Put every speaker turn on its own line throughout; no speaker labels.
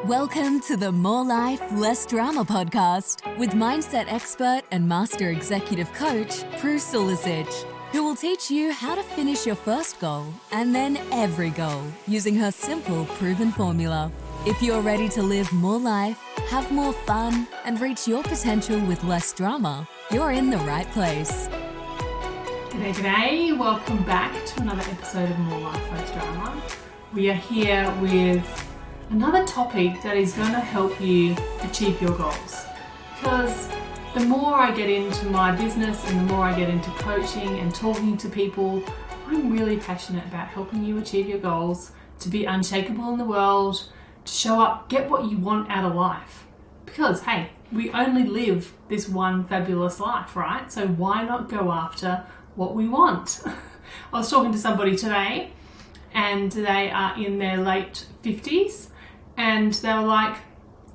Welcome to the More Life, Less Drama podcast with mindset expert and master executive coach, Prue, who will teach you how to finish your first goal and then every goal using her simple, proven formula. If you're ready to live more life, have more fun, and reach your potential with less drama, you're in the right place.
G'day, welcome back to another episode of More Life, Less Drama. We are here with another topic that is going to help you achieve your goals. Because the more I get into my business and the more I get into coaching and talking to people, I'm really passionate about helping you achieve your goals, to be unshakable in the world, to show up, get what you want out of life. Because, hey, we only live this one fabulous life, right? So why not go after what we want? I was talking to somebody today and they are in their late 50s and they were like,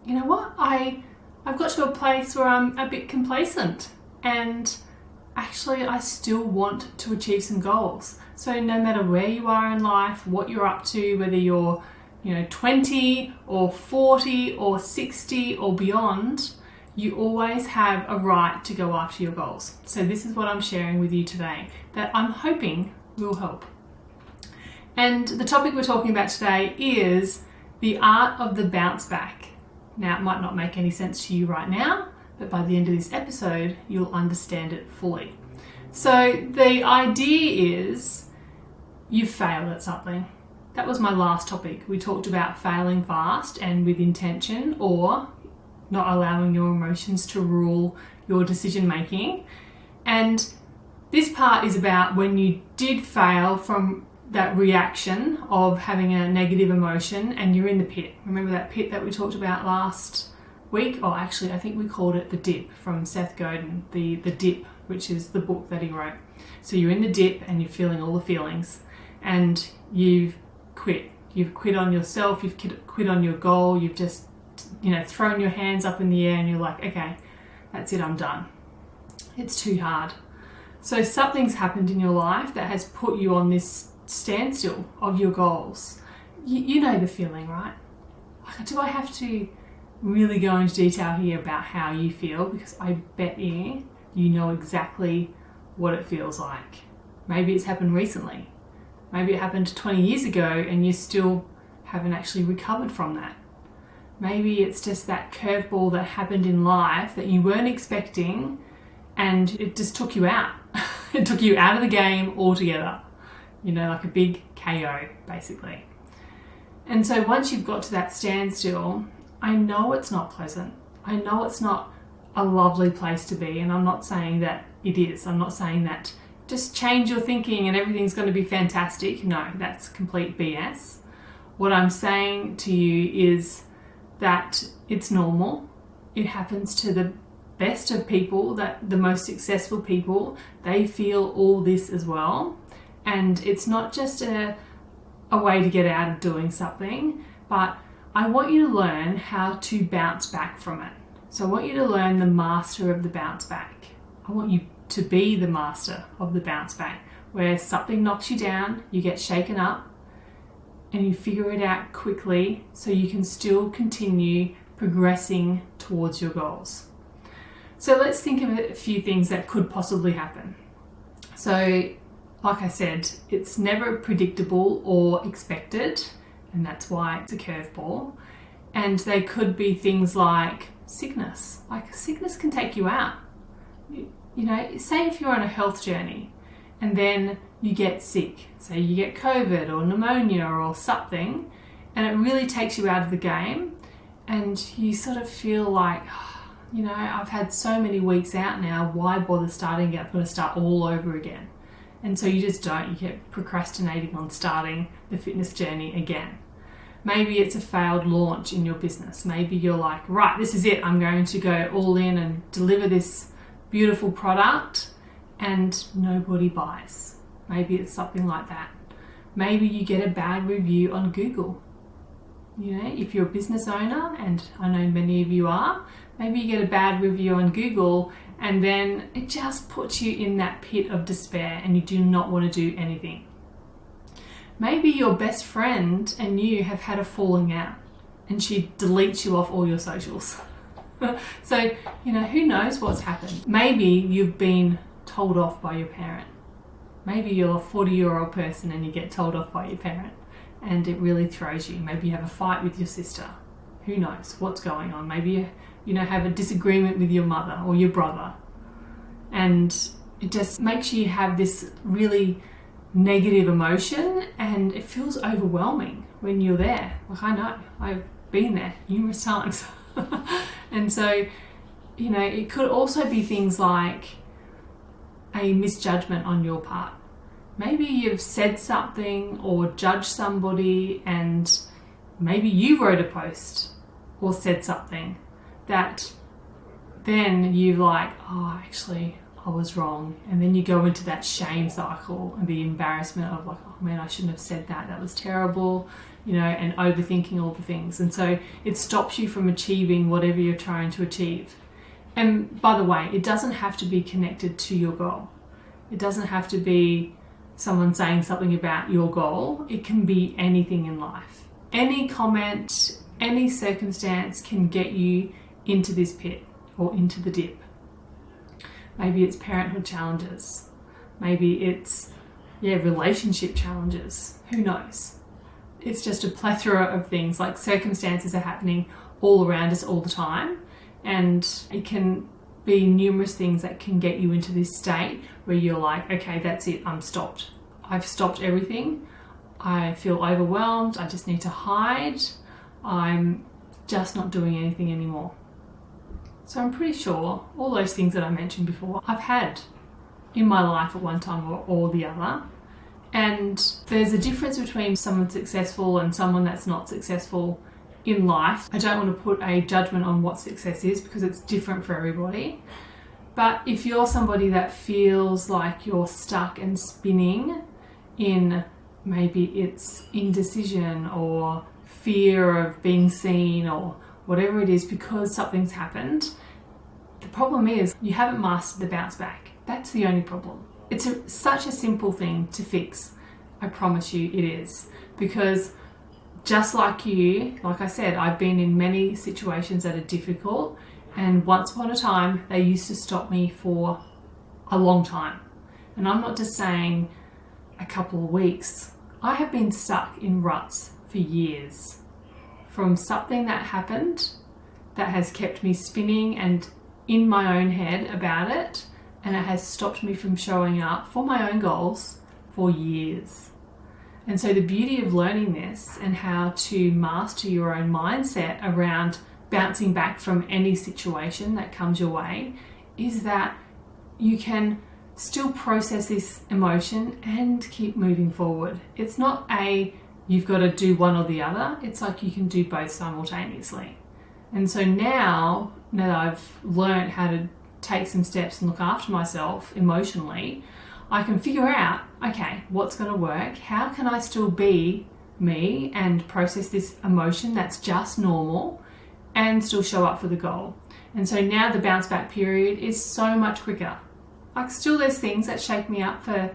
you know what, I've got to a place where I'm a bit complacent and actually I still want to achieve some goals. So no matter where you are in life, what you're up to, whether you're 20 or 40 or 60 or beyond, you always have a right to go after your goals. So this is what I'm sharing with you today that I'm hoping will help. And the topic we're talking about today is the art of the bounce back. Now, it might not make any sense to you right now, but by the end of this episode, you'll understand it fully. So the idea is you failed at something. That was my last topic. We talked about failing fast and with intention, or not allowing your emotions to rule your decision making. And this part is about when you did fail from that reaction of having a negative emotion and you're in the pit. Remember that pit that we talked about last week? Oh, actually, I think we called it The Dip from Seth Godin, the Dip, which is the book that he wrote. So you're in the dip and you're feeling all the feelings and you've quit. You've quit on yourself, you've quit on your goal, you've just thrown your hands up in the air and you're like, okay, that's it, I'm done. It's too hard. So something's happened in your life that has put you on this standstill of your goals. You know the feeling, right? Do I have to really go into detail here about how you feel? Because I bet you know exactly what it feels like. Maybe it's happened recently. Maybe it happened 20 years ago and you still haven't actually recovered from that. Maybe it's just that curveball that happened in life that you weren't expecting and it just took you out. It took you out of the game altogether. Like a big KO, basically. And so once you've got to that standstill, I know it's not pleasant. I know it's not a lovely place to be, and I'm not saying that it is. I'm not saying that just change your thinking and everything's going to be fantastic. No, that's complete BS. What I'm saying to you is that it's normal. It happens to the best of people, that the most successful people, they feel all this as well. And it's not just a way to get out of doing something, but I want you to learn how to bounce back from it. So I want you to learn the master of the bounce back. I want you to be the master of the bounce back, where something knocks you down, you get shaken up, and you figure it out quickly so you can still continue progressing towards your goals. So let's think of a few things that could possibly happen. So like I said, it's never predictable or expected, and that's why it's a curveball. And they could be things like sickness. Like sickness can take you out. Say if you're on a health journey and then you get sick, say you get COVID or pneumonia or something, and it really takes you out of the game and you sort of feel like, I've had so many weeks out now, why bother starting again? I've got to start all over again. And so you just don't. You get procrastinating on starting the fitness journey again. Maybe it's a failed launch in your business. Maybe you're like, right, this is it. I'm going to go all in and deliver this beautiful product and nobody buys. Maybe it's something like that. Maybe you get a bad review on Google. If you're a business owner, and I know many of you are, maybe you get a bad review on Google and then it just puts you in that pit of despair and you do not want to do anything. Maybe your best friend and you have had a falling out. and she deletes you off all your socials. So, who knows what's happened? Maybe you've been told off by your parent. Maybe you're a 40-year-old person and you get told off by your parent and it really throws you. Maybe you have a fight with your sister. Who knows what's going on? Maybe you have a disagreement with your mother or your brother. And it just makes you have this really negative emotion and it feels overwhelming when you're there. Like, I know, I've been there numerous times. And so, it could also be things like a misjudgment on your part. Maybe you've said something or judged somebody, and maybe you wrote a post or said something that then you're like, oh, actually, I was wrong. And then you go into that shame cycle and the embarrassment of like, oh man, I shouldn't have said that. That was terrible, and overthinking all the things. And so it stops you from achieving whatever you're trying to achieve. And by the way, it doesn't have to be connected to your goal. It doesn't have to be someone saying something about your goal. It can be anything in life. Any comment, any circumstance can get you into this pit or into the dip. Maybe it's parenthood challenges. Maybe it's, relationship challenges. Who knows? It's just a plethora of things. Like, circumstances are happening all around us all the time. And it can be numerous things that can get you into this state where you're like, okay, that's it, I'm stopped. I've stopped everything. I feel overwhelmed. I just need to hide. I'm just not doing anything anymore. So I'm pretty sure all those things that I mentioned before, I've had in my life at one time or the other. And there's a difference between someone successful and someone that's not successful in life. I don't want to put a judgment on what success is because it's different for everybody. But if you're somebody that feels like you're stuck and spinning in, maybe it's indecision or fear of being seen or whatever it is because something's happened, the problem is you haven't mastered the bounce back. That's the only problem. It's such a simple thing to fix. I promise you it is. Because just like you, like I said, I've been in many situations that are difficult, and once upon a time they used to stop me for a long time. And I'm not just saying a couple of weeks. I have been stuck in ruts for years from something that happened that has kept me spinning and in my own head about it, and it has stopped me from showing up for my own goals for years. And so the beauty of learning this and how to master your own mindset around bouncing back from any situation that comes your way is that you can still process this emotion and keep moving forward. It's not you've got to do one or the other. It's like you can do both simultaneously. And so now that I've learned how to take some steps and look after myself emotionally, I can figure out, okay, what's going to work? How can I still be me and process this emotion that's just normal and still show up for the goal? And so now the bounce back period is so much quicker. Like, still there's things that shake me up for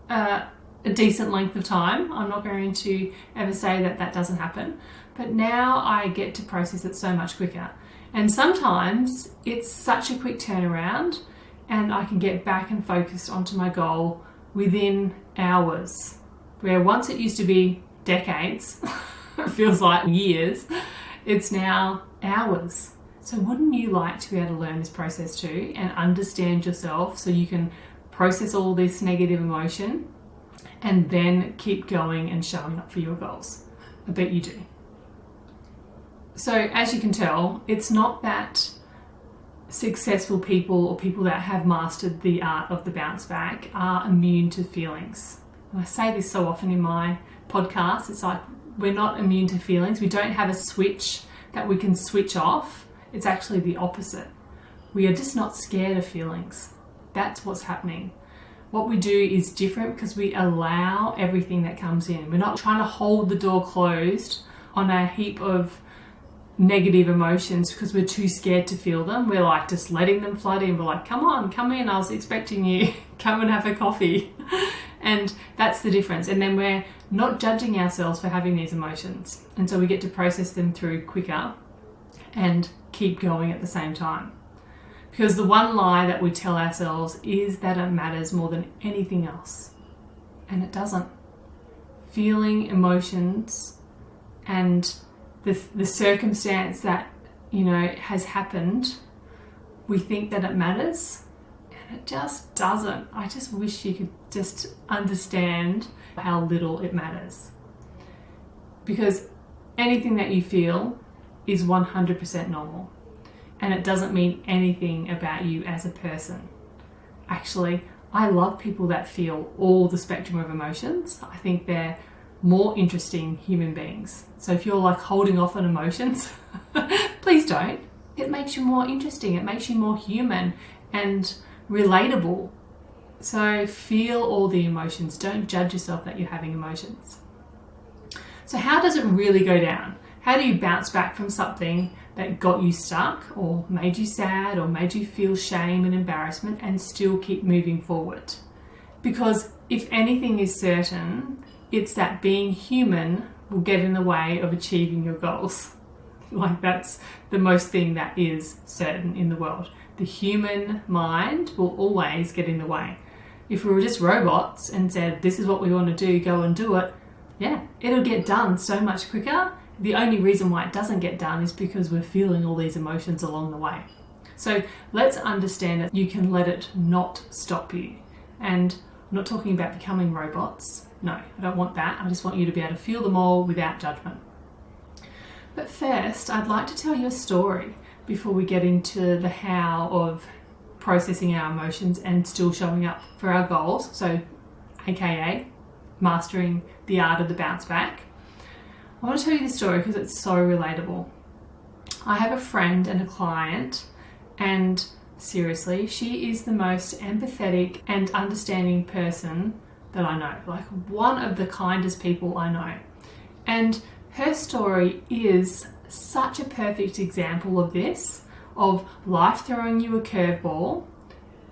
a decent length of time. I'm not going to ever say that that doesn't happen. But now I get to process it so much quicker. And sometimes it's such a quick turnaround and I can get back and focus onto my goal within hours. Where once it used to be decades, it feels like years, it's now hours. So wouldn't you like to be able to learn this process too and understand yourself so you can process all this negative emotion and then keep going and showing up for your goals? I bet you do. So as you can tell, it's not that successful people or people that have mastered the art of the bounce back are immune to feelings. And I say this so often in my podcast, it's like we're not immune to feelings. We don't have a switch that we can switch off. It's actually the opposite. We are just not scared of feelings. That's what's happening. What we do is different because we allow everything that comes in. We're not trying to hold the door closed on a heap of negative emotions because we're too scared to feel them. We're like just letting them flood in. We're like, come on, come in. I was expecting you. Come and have a coffee. And That's the difference. And then we're not judging ourselves for having these emotions. And so we get to process them through quicker and keep going at the same time. Because the one lie that we tell ourselves is that it matters more than anything else. And it doesn't. Feeling emotions and the circumstance that, has happened, we think that it matters, and it just doesn't. I just wish you could just understand how little it matters. Because anything that you feel is 100% normal, and it doesn't mean anything about you as a person. Actually, I love people that feel all the spectrum of emotions. I think they're more interesting human beings. So if you're like holding off on emotions, please don't. It makes you more interesting. It makes you more human and relatable. So feel all the emotions. Don't judge yourself that you're having emotions. So how does it really go down? How do you bounce back from something that got you stuck or made you sad or made you feel shame and embarrassment and still keep moving forward? Because if anything is certain, it's that being human will get in the way of achieving your goals. Like that's the most thing that is certain in the world. The human mind will always get in the way. If we were just robots and said, this is what we want to do, go and do it, yeah, it'll get done so much quicker. The only reason why it doesn't get done is because we're feeling all these emotions along the way. So let's understand that you can let it not stop you. And I'm not talking about becoming robots. No, I don't want that. I just want you to be able to feel them all without judgment. But first, I'd like to tell you a story before we get into the how of processing our emotions and still showing up for our goals. So, AKA, mastering the art of the bounce back. I want to tell you this story because it's so relatable. I have a friend and a client, and seriously, she is the most empathetic and understanding person that I know, like one of the kindest people I know. And her story is such a perfect example of this, of life throwing you a curveball,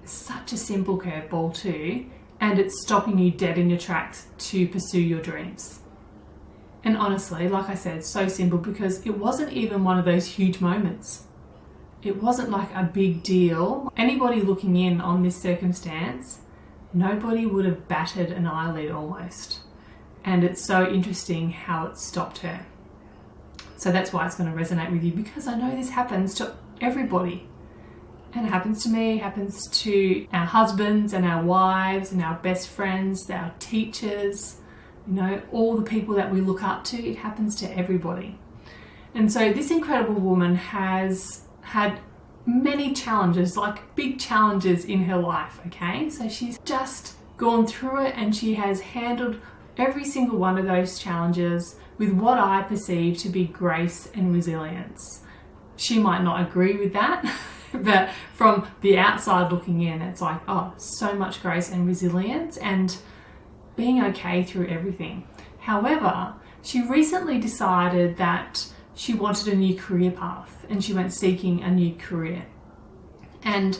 such a simple curveball too, and it's stopping you dead in your tracks to pursue your dreams. And honestly, like I said, so simple because it wasn't even one of those huge moments. It wasn't like a big deal. Anybody looking in on this circumstance, nobody would have batted an eyelid almost. And it's so interesting how it stopped her. So that's why it's going to resonate with you, because I know this happens to everybody. And it happens to me, it happens to our husbands and our wives and our best friends, our teachers, all the people that we look up to. It happens to everybody. And so this incredible woman has had many challenges, like big challenges in her life, okay? So she's just gone through it and she has handled every single one of those challenges with what I perceive to be grace and resilience. She might not agree with that, but from the outside looking in, it's like, oh, so much grace and resilience and being okay through everything. However, she recently decided that she wanted a new career path and she went seeking a new career. And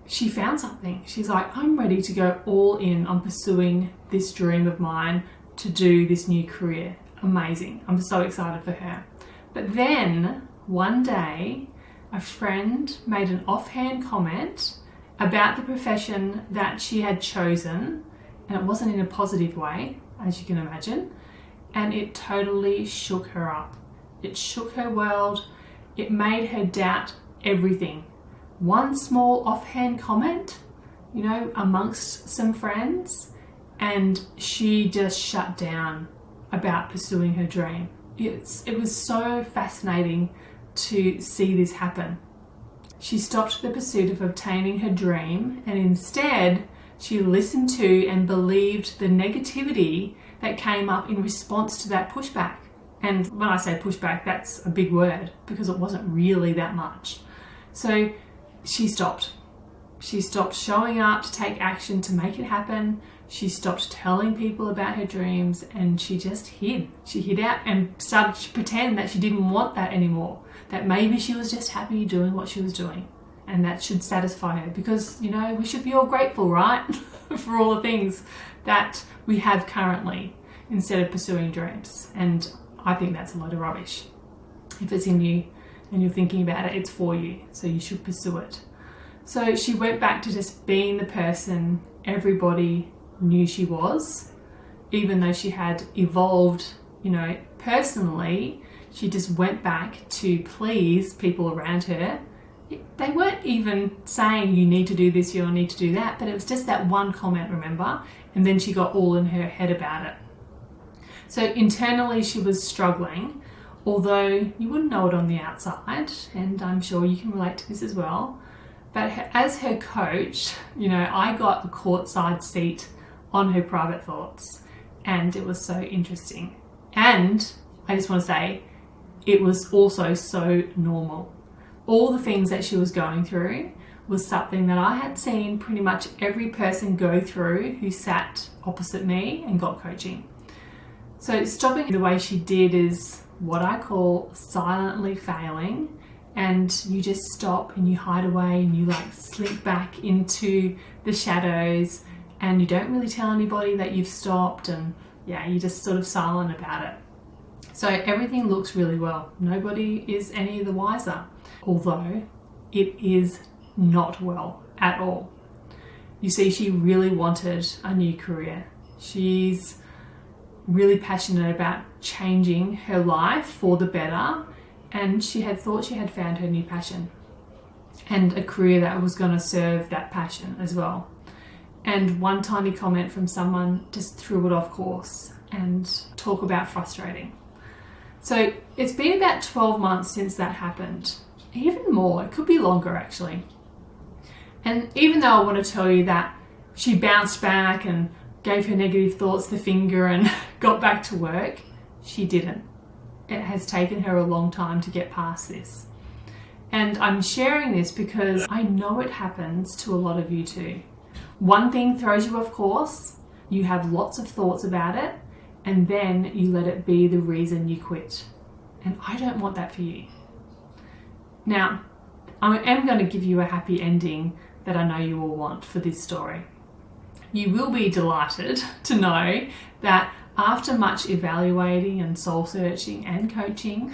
she found something. She's like, I'm ready to go all in on pursuing this dream of mine to do this new career. Amazing. I'm so excited for her. But then one day, a friend made an offhand comment about the profession that she had chosen, and it wasn't in a positive way, as you can imagine, and it totally shook her up. It shook her world. It made her doubt everything. One small offhand comment, amongst some friends, and she just shut down about pursuing her dream. It was so fascinating to see this happen. She stopped the pursuit of obtaining her dream, and instead she listened to and believed the negativity that came up in response to that pushback. And when I say pushback, that's a big word because it wasn't really that much. So she stopped. She stopped showing up to take action to make it happen. She stopped telling people about her dreams and she just hid. She hid out and started to pretend that she didn't want that anymore, that maybe she was just happy doing what she was doing. and that should satisfy her, because we should be all grateful, right? For all the things that we have currently, instead of pursuing dreams. And I think that's a load of rubbish. If it's in you and you're thinking about it, it's for you, so you should pursue it. So she went back to just being the person everybody knew she was, even though she had evolved, personally. She just went back to please people around her. They weren't even saying you need to do this, you need to do that, but it was just that one comment, remember? And then she got all in her head about it. So internally she was struggling, although you wouldn't know it on the outside, and I'm sure you can relate to this as well. But as her coach, I got a courtside seat on her private thoughts, and it was so interesting. And I just want to say, it was also so normal. All the things that she was going through was something that I had seen pretty much every person go through who sat opposite me and got coaching. So stopping the way she did is what I call silently failing, and you just stop and you hide away and you slink back into the shadows, and you don't really tell anybody that you've stopped, and you're just sort of silent about it. So everything looks really well. Nobody is any the wiser, although it is not well at all. You see, she really wanted a new career. She's really passionate about changing her life for the better, and she had thought she had found her new passion and a career that was going to serve that passion as well. And one tiny comment from someone just threw it off course, and talk about frustrating. So it's been about 12 months since that happened. Even more, it could be longer actually. And even though I want to tell you that she bounced back and gave her negative thoughts the finger and got back to work, she didn't. It has taken her a long time to get past this. And I'm sharing this because I know it happens to a lot of you too. One thing throws you off course, you have lots of thoughts about it, and then you let it be the reason you quit. And I don't want that for you. Now, I am going to give you a happy ending that I know you will want for this story. You will be delighted to know that after much evaluating and soul searching and coaching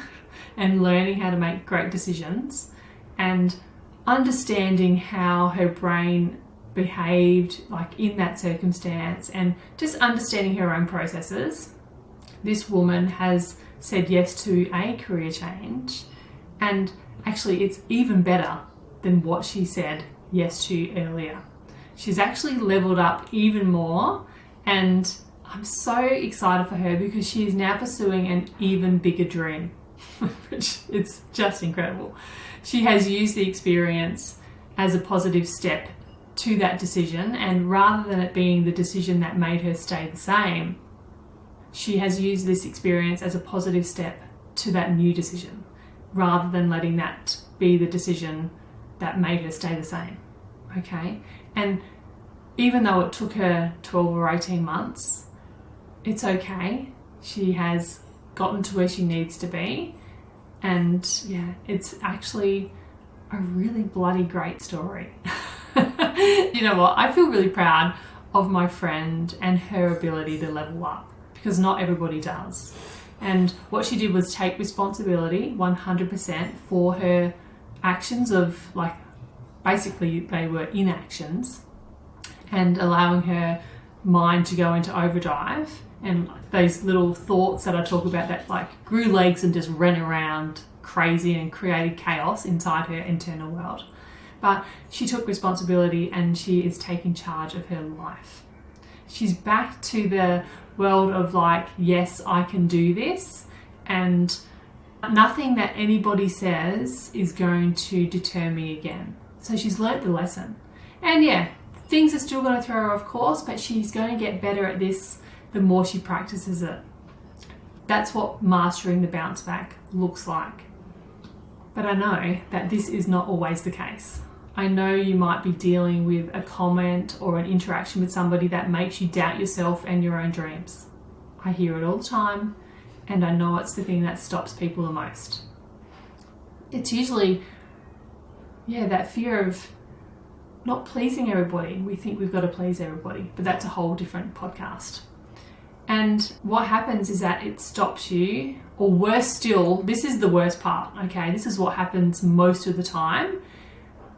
and learning how to make great decisions and understanding how her brain behaved in that circumstance and just understanding her own processes, this woman has said yes to a career change, and actually it's even better than what she said yes to earlier. She's actually leveled up even more, and I'm so excited for her because she is now pursuing an even bigger dream, which it's just incredible. She has used the experience as a positive step to that decision, and rather than it being the decision that made her stay the same, she has used this experience as a positive step to that new decision, rather than letting that be the decision that made her stay the same. Okay? And even though it took her 12 or 18 months, it's okay. She has gotten to where she needs to be. And it's actually a really bloody great story. You know what? I feel really proud of my friend and her ability to level up, because not everybody does. And what she did was take responsibility 100% for her actions of basically they were inactions, and allowing her mind to go into overdrive, and those little thoughts that I talk about that grew legs and just ran around crazy and created chaos inside her internal world. But she took responsibility and she is taking charge of her life. She's back to the world of yes, I can do this, and nothing that anybody says is going to deter me again. So she's learnt the lesson. And things are still going to throw her off course, but she's going to get better at this the more she practices it. That's what mastering the bounce back looks like. But I know that this is not always the case. I know you might be dealing with a comment or an interaction with somebody that makes you doubt yourself and your own dreams. I hear it all the time, and I know it's the thing that stops people the most. It's usually that fear of not pleasing everybody. We think we've got to please everybody, but that's a whole different podcast. And what happens is that it stops you, or worse still, this is the worst part, okay? This is what happens most of the time.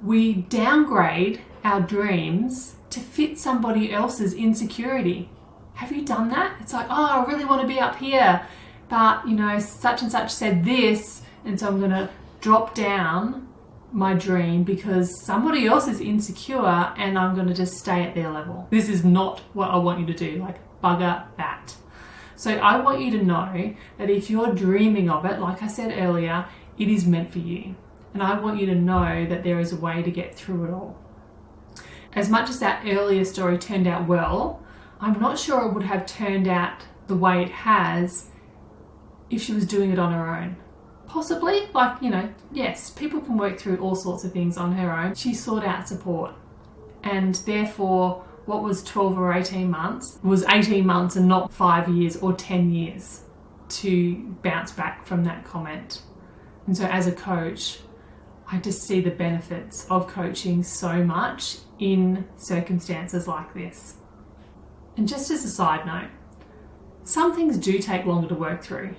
We downgrade our dreams to fit somebody else's insecurity. Have you done that? It's like, oh, I really want to be up here, but such and such said this, and so I'm going to drop down my dream because somebody else is insecure and I'm going to just stay at their level. This is not what I want you to do. Like, bugger that. So I want you to know that if you're dreaming of it, like I said earlier, it is meant for you. And I want you to know that there is a way to get through it all. As much as that earlier story turned out well, I'm not sure it would have turned out the way it has if she was doing it on her own. Possibly, yes, people can work through all sorts of things on her own. She sought out support. And therefore, what was 12 or 18 months was 18 months and not 5 years or 10 years to bounce back from that comment. And so as a coach, I just see the benefits of coaching so much in circumstances like this. And just as a side note, some things do take longer to work through.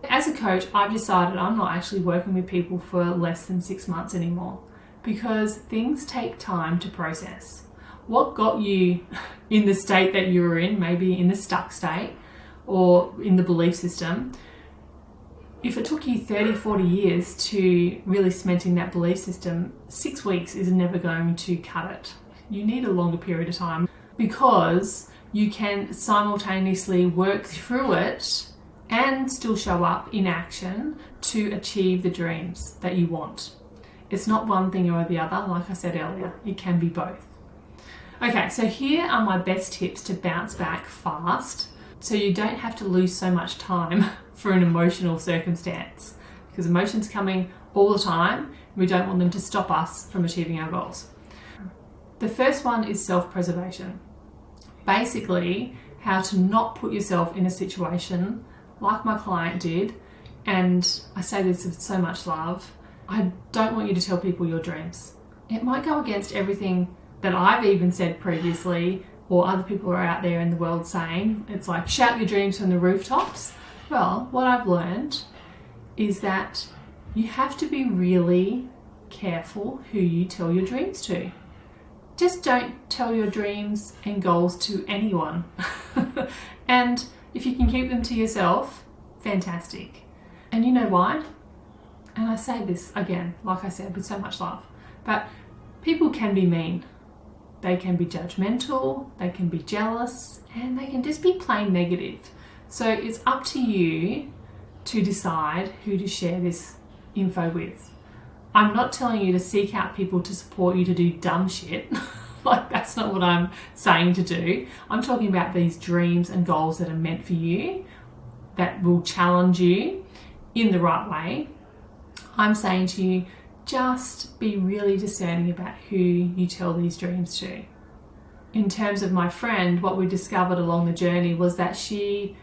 As a coach, I've decided I'm not actually working with people for less than 6 months anymore because things take time to process. What got you in the state that you were in, maybe in the stuck state or in the belief system, if it took you 30, 40 years to really cement in that belief system, 6 weeks is never going to cut it. You need a longer period of time because you can simultaneously work through it and still show up in action to achieve the dreams that you want. It's not one thing or the other, like I said earlier, it can be both. Okay, so here are my best tips to bounce back fast so you don't have to lose so much time for an emotional circumstance, because emotions coming all the time and we don't want them to stop us from achieving our goals. The first one is self-preservation. Basically, how to not put yourself in a situation like my client did, and I say this with so much love, I don't want you to tell people your dreams. It might go against everything that I've even said previously, or other people are out there in the world saying. It's like, shout your dreams from the rooftops. Well, what I've learned is that you have to be really careful who you tell your dreams to. Just don't tell your dreams and goals to anyone. And if you can keep them to yourself, fantastic. And you know why? And I say this again, like I said, with so much love, but people can be mean. They can be judgmental, they can be jealous, and they can just be plain negative. So it's up to you to decide who to share this info with. I'm not telling you to seek out people to support you to do dumb shit. Like, that's not what I'm saying to do. I'm talking about these dreams and goals that are meant for you, that will challenge you in the right way. I'm saying to you, just be really discerning about who you tell these dreams to. In terms of my friend, what we discovered along the journey was that she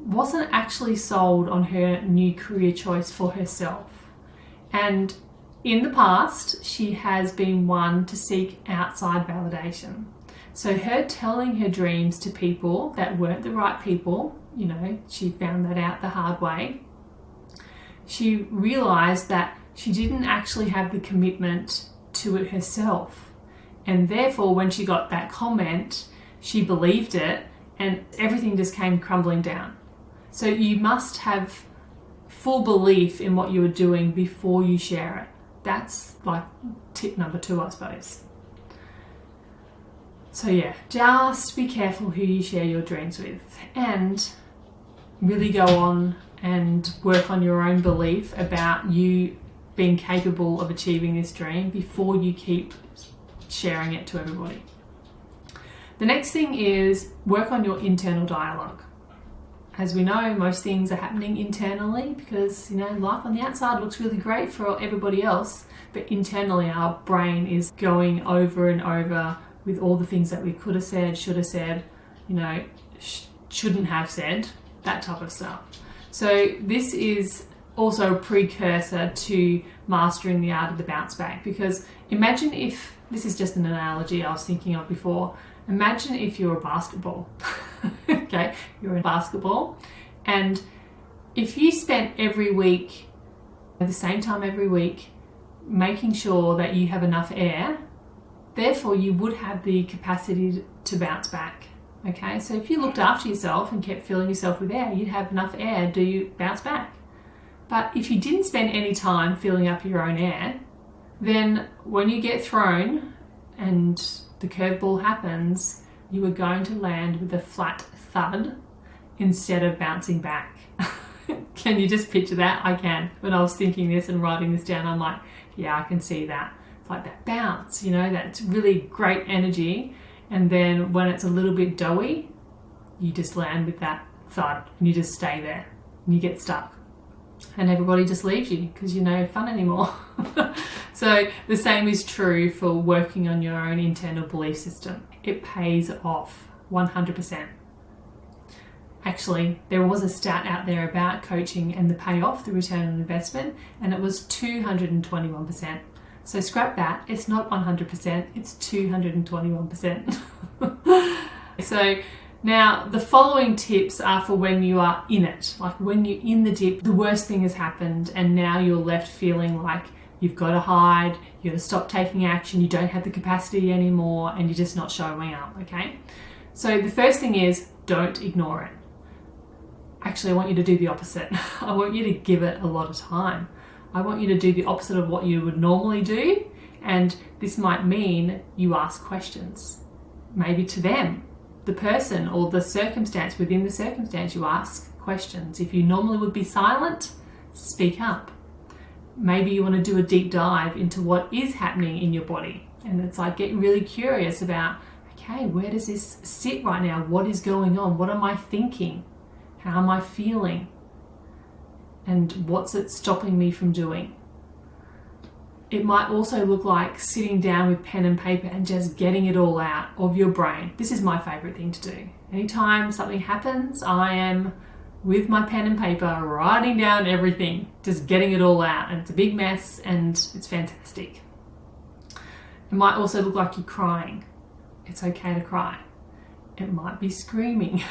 wasn't actually sold on her new career choice for herself. And in the past, she has been one to seek outside validation. So her telling her dreams to people that weren't the right people, she found that out the hard way. She realized that she didn't actually have the commitment to it herself. And therefore, when she got that comment, she believed it and everything just came crumbling down. So you must have full belief in what you are doing before you share it. That's like tip number 2, I suppose. So yeah, just be careful who you share your dreams with and really go on and work on your own belief about you being capable of achieving this dream before you keep sharing it to everybody. The next thing is work on your internal dialogue. As we know, most things are happening internally because, life on the outside looks really great for everybody else, but internally our brain is going over and over with all the things that we could have said, should have said, shouldn't have said, that type of stuff. So this is also a precursor to mastering the art of the bounce back. Because imagine if, this is just an analogy I was thinking of before, imagine if you're a basketball, okay, you're in basketball, and if you spent every week, at the same time every week, making sure that you have enough air, therefore you would have the capacity to bounce back. Okay, so if you looked after yourself and kept filling yourself with air, you'd have enough air to bounce back. But if you didn't spend any time filling up your own air, then when you get thrown and the curveball happens, you are going to land with a flat thud instead of bouncing back. Can you just picture that? I can. When I was thinking this and writing this down, I'm like, yeah, I can see that. It's like that bounce, you know, that's really great energy. And then when it's a little bit doughy, you just land with that thud and you just stay there and you get stuck. And everybody just leaves you because you're no fun anymore. So the same is true for working on your own internal belief system. It pays off 100%. Actually, there was a stat out there about coaching and the payoff, the return on investment, and it was 221%. So scrap that, it's not 100%, it's 221%. So now the following tips are for when you are in it, like when you're in the dip, the worst thing has happened and now you're left feeling like you've got to hide, you've got to stop taking action, you don't have the capacity anymore and you're just not showing up, okay? So the first thing is don't ignore it. Actually, I want you to do the opposite. I want you to give it a lot of time. I want you to do the opposite of what you would normally do, and this might mean you ask questions. Maybe to them, the person or the circumstance, within the circumstance, you ask questions. If you normally would be silent, speak up. Maybe you want to do a deep dive into what is happening in your body, and it's like get really curious about, okay, where does this sit right now? What is going on? What am I thinking? How am I feeling? And what's it stopping me from doing? It might also look like sitting down with pen and paper and just getting it all out of your brain. This is my favorite thing to do. Anytime something happens, I am with my pen and paper writing down everything, just getting it all out. And it's a big mess and it's fantastic. It might also look like you're crying. It's okay to cry. It might be screaming.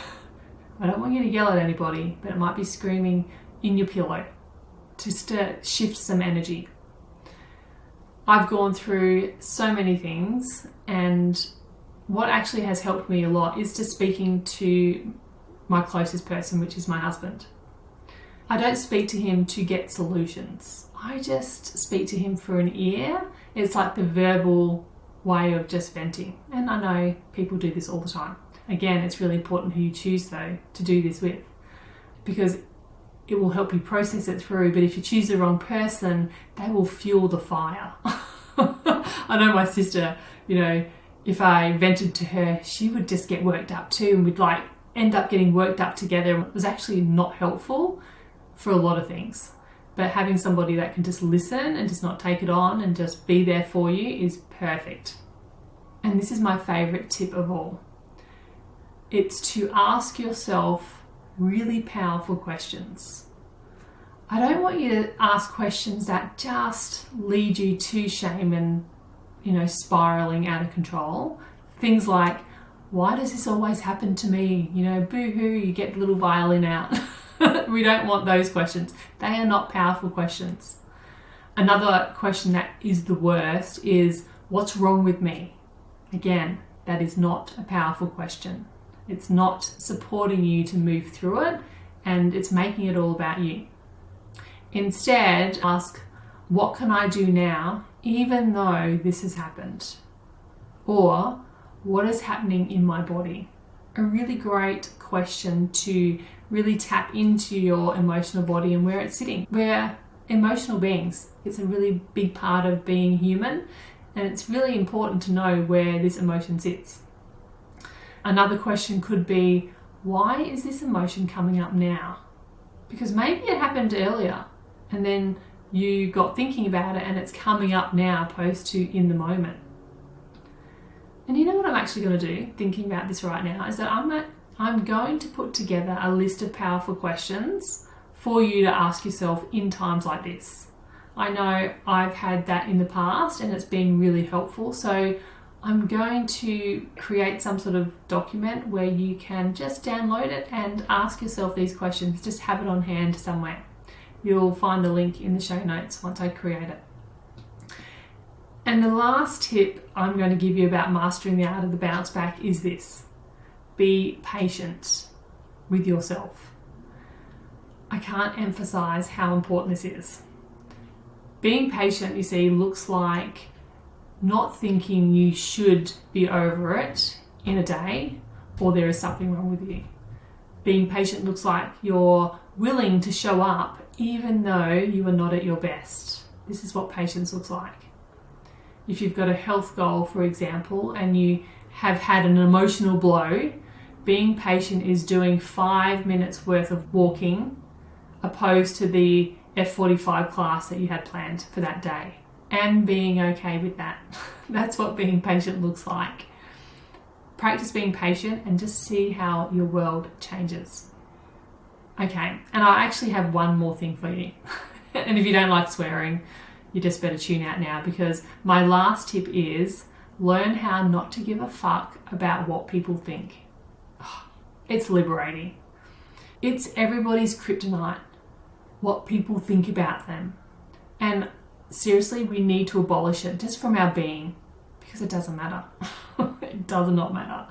I don't want you to yell at anybody, but it might be screaming in your pillow just to shift some energy. I've gone through so many things, and what actually has helped me a lot is just speaking to my closest person, which is my husband. I don't speak to him to get solutions. I just speak to him for an ear. It's like the verbal way of just venting. And I know people do this all the time. Again, it's really important who you choose, though, to do this with, because it will help you process it through. But if you choose the wrong person, they will fuel the fire. I know my sister, you know, if I vented to her, she would just get worked up too, and we'd like end up getting worked up together. It was actually not helpful for a lot of things. But having somebody that can just listen and just not take it on and just be there for you is perfect. And this is my favorite tip of all. It's to ask yourself really powerful questions. I don't want you to ask questions that just lead you to shame and, you know, spiraling out of control. Things like, why does this always happen to me? You know, boo-hoo, you get the little violin out. We don't want those questions. They are not powerful questions. Another question that is the worst is, what's wrong with me? Again, that is not a powerful question. It's not supporting you to move through it, and it's making it all about you. Instead, ask, what can I do now, even though this has happened? Or, what is happening in my body? A really great question to really tap into your emotional body and where it's sitting. We're emotional beings. It's a really big part of being human, and it's really important to know where this emotion sits. Another question could be, why is this emotion coming up now? Because maybe it happened earlier and then you got thinking about it and it's coming up now opposed to in the moment. And you know what I'm actually going to do, thinking about this right now, is that I'm going to put together a list of powerful questions for you to ask yourself in times like this. I know I've had that in the past and it's been really helpful. So I'm going to create some sort of document where you can just download it and ask yourself these questions. Just have it on hand somewhere. You'll find the link in the show notes once I create it. And the last tip I'm going to give you about mastering the art of the bounce back is this: be patient with yourself. I can't emphasize how important this is. Being patient, you see, looks like not thinking you should be over it in a day or there is something wrong with you. Being patient looks like you're willing to show up even though you are not at your best. This is what patience looks like. If you've got a health goal, for example, and you have had an emotional blow, being patient is doing 5 minutes worth of walking opposed to the F45 class that you had planned for that day, and being okay with that. That's what being patient looks like. Practice being patient and just see how your world changes. Okay, and I actually have one more thing for you. And if you don't like swearing, you just better tune out now, because my last tip is learn how not to give a fuck about what people think. It's liberating. It's everybody's kryptonite, what people think about them. And seriously, we need to abolish it just from our being, because it doesn't matter. It does not matter.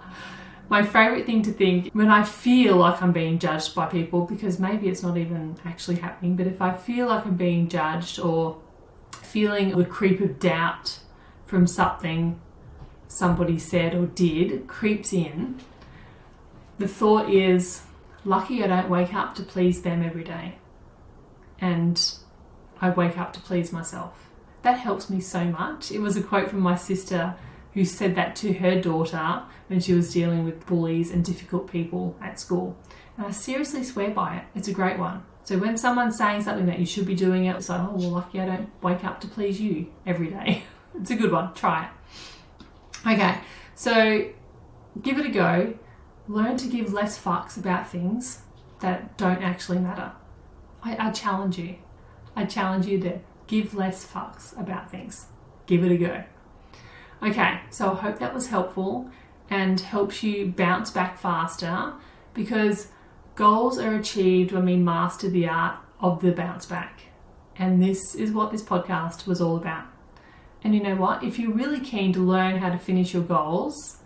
My favorite thing to think when I feel like I'm being judged by people, because maybe it's not even actually happening, but if I feel like I'm being judged or feeling the creep of doubt from something somebody said or did creeps in, the thought is, lucky I don't wake up to please them every day. And I wake up to please myself. That helps me so much. It was a quote from my sister who said that to her daughter when she was dealing with bullies and difficult people at school. And I seriously swear by it. It's a great one. So when someone's saying something that you should be doing, it's like, oh, well, lucky I don't wake up to please you every day. It's a good one. Try it. Okay, so give it a go. Learn to give less fucks about things that don't actually matter. I challenge you. I challenge you to give less fucks about things. Give it a go. Okay, so I hope that was helpful and helps you bounce back faster, because goals are achieved when we master the art of the bounce back. And this is what this podcast was all about. And you know what? If you're really keen to learn how to finish your goals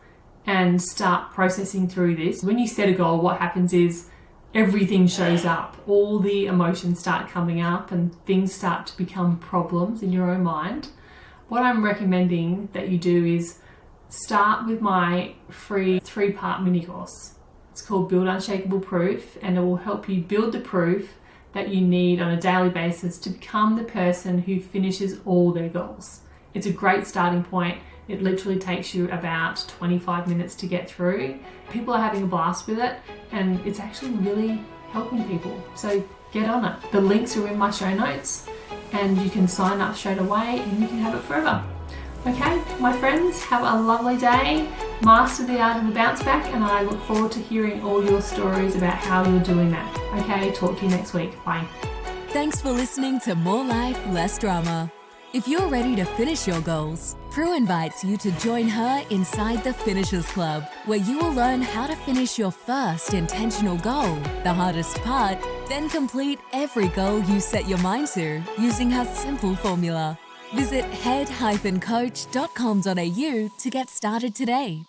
and start processing through this, when you set a goal, what happens is everything shows up. All the emotions start coming up and things start to become problems in your own mind. What I'm recommending that you do is start with my free 3-part mini course. It's called Build Unshakable Proof, and it will help you build the proof that you need on a daily basis to become the person who finishes all their goals. It's a great starting point. It literally takes you about 25 minutes to get through. People are having a blast with it, and it's actually really helping people. So get on it. The links are in my show notes, and you can sign up straight away and you can have it forever. Okay, my friends, have a lovely day. Master the art of the bounce back, and I look forward to hearing all your stories about how you're doing that. Okay, talk to you next week. Bye.
Thanks for listening to More Life, Less Drama. If you're ready to finish your goals, Prue invites you to join her inside the Finishers Club, where you will learn how to finish your first intentional goal, the hardest part, then complete every goal you set your mind to using her simple formula. Visit head-coach.com.au to get started today.